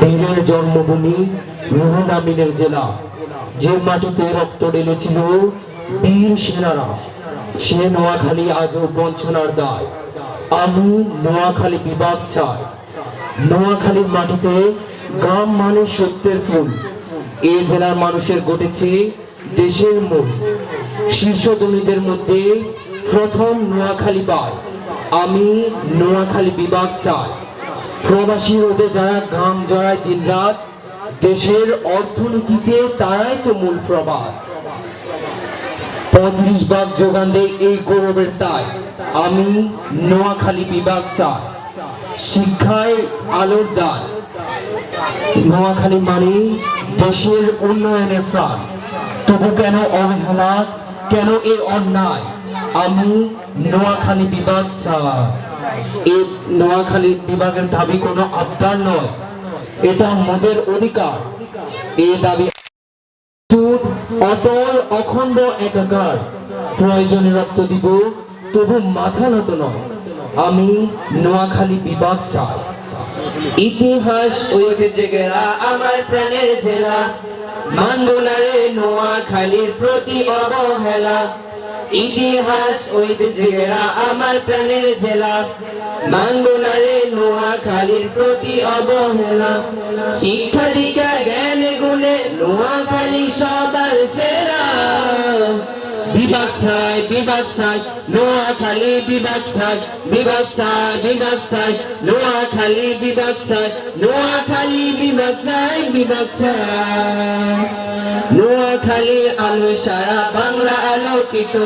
বীরের জন্মভূমি রুহুল আমিনের জেলা, যে মাটিতে রক্ত ঢেলেছিল বীর সেনারা, সে নোয়াখালী আজও বঞ্চনার দায়। আমি নোয়াখালী বিভাগ চাই। নোয়াখালীর মাটিতে গ্রাম মানে সত্যের ফুল। এই জেলার মানুষের ঘটেছে দেশের মূল। শীর্ষ ধনীদের মধ্যে প্রথম নোয়াখালী পায়। আমি নোয়াখালী বিভাগ চাই। প্রবাসী রোদে যারা ঘাম জড়ায় দিন রাত, দেশের অর্থনীতিতে তারাই তো মূল প্রবাদ। 35 ভাগ যোগান দেয় এই গৌরবের তাই। আমি নোয়াখালী বিভাগ চাই। শিক্ষায় আলোর দান। নোয়াখালী মানে দেশের উন্নয়নের প্রাণ। তবু কেন অবহেলা, কেন এই অন্যায়? আমি নোয়াখালী বিভাগ চাই। এই নোয়াখালী বিভাগের দাবি কোনো আবদার নয়, এটা আমাদের অধিকার। এই দাবি অটল অখণ্ড একাকার। প্রয়োজনে রক্ত দিব, তবু মাথা নত নয়। আমি নোয়াখালী বিভাগ চাই। ইতিহাস ঐতিহ্যে ঘেরা আমার প্রাণের জেলা, মানব না রে নোয়াখালীর প্রতি অবহেলা। ইতিহাস ঐতিহ্যে ঘেরা আমার প্রাণের জেলা, মানব না রে নোয়াখালীর প্রতি অবহেলা। শিক্ষা দীক্ষা জ্ঞানে গুণে নোয়াখালী সবার সেরা। বিভাগ চাই, বিভাগ চাই, নোয়াখালী বিভাগ চাই, বিভাগ চাই, বিভাগ চাই, নোয়াখালী বিভাগ চাই, নোয়াখালী বিভাগ চাই, বিভাগ চাই। নোয়াখালী আলো সারা বাংলা আলোকিত,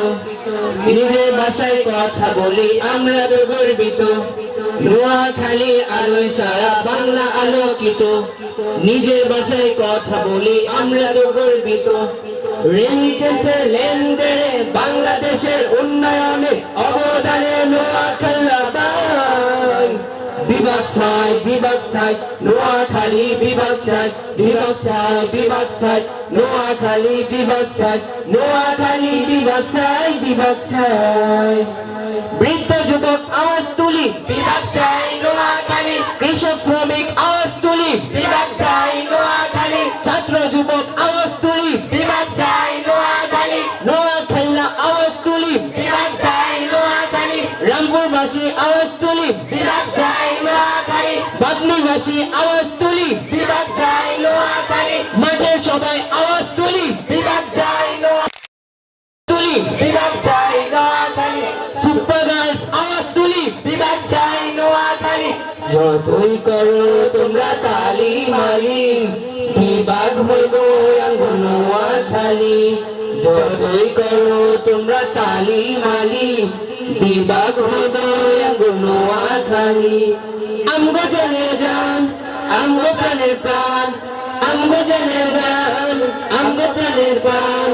নিজের ভাষায় কথা বলি আমরা তো গর্বিত। নোয়াখালী আলো সারা বাংলা আলোকিত, নিজের ভাষায় কথা বলি আমরা তো গর্বিত। রেমিটেন্সের লেনদেনে বাংলাদেশের উন্নয়নে অবদানে নোয়াখালী পাই। বিভাগ চাই, বিভাগ চাই, নোয়াখালী বিভাগ চাই, বিভাগ চাই, বিভাগ চাই, নোয়াখালী বিভাগ চাই, নোয়াখালী বিভাগ চাই, বিভাগ চাই। বৃদ্ধ যুবক আওয়াজ তুলি, বিভাগ চাই নোয়াখালী। কৃষক শ্রমিক আওয়াজ তুলি, বিভাগ চাই নোয়াখালী। ছাত্র যুবক আওয়াজ তুলি, বিভাগ চাই নোয়াখালী। নোয়াখালী আওয়াজ তুলি, বিভাগ চাই নোয়াখালী। রামপুরবাসী আওয়াজ তুলি, বিভাগ চাই নোয়াখালী। বাগনিবাসী আওয়াজ তুলি, বিভাগ চাই নোয়াখালী। মাঠের সবাই আওয়াজ তুলি, বিভাগ চাই নোয়াখালী, বিভাগ চাই নোয়াখালী। সুপার গার্লস আওয়াজ তুলি, বিভাগ চাই নোয়াখালী। যতই করো তোমরা তালি মালি, বিভাগ হইব নোয়াখালী। যতই করো তোমরা তালি মালি, বিভাগ হইব নোয়াখালী। আমগো জেনে যান, আমগো প্রাণের প্রাণ, আমগো জেনে যান, আমগো প্রাণের প্রাণ।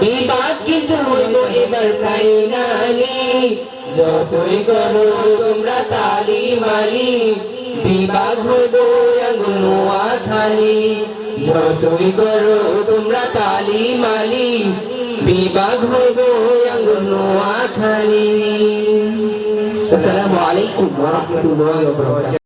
বিভাগ কিন্তু হইব এবার ফাইনালি। যতই করো তোমরা তালি মালি, বিভাগ হইব নোয়াখালী। যতই করো তোমরা তালি মালি, বিভাগ হইব নোয়াখালী। আসসালামু আলাইকুম ওয়া রাহমাতুল্লাহি ওয়া বারাকাতুহু।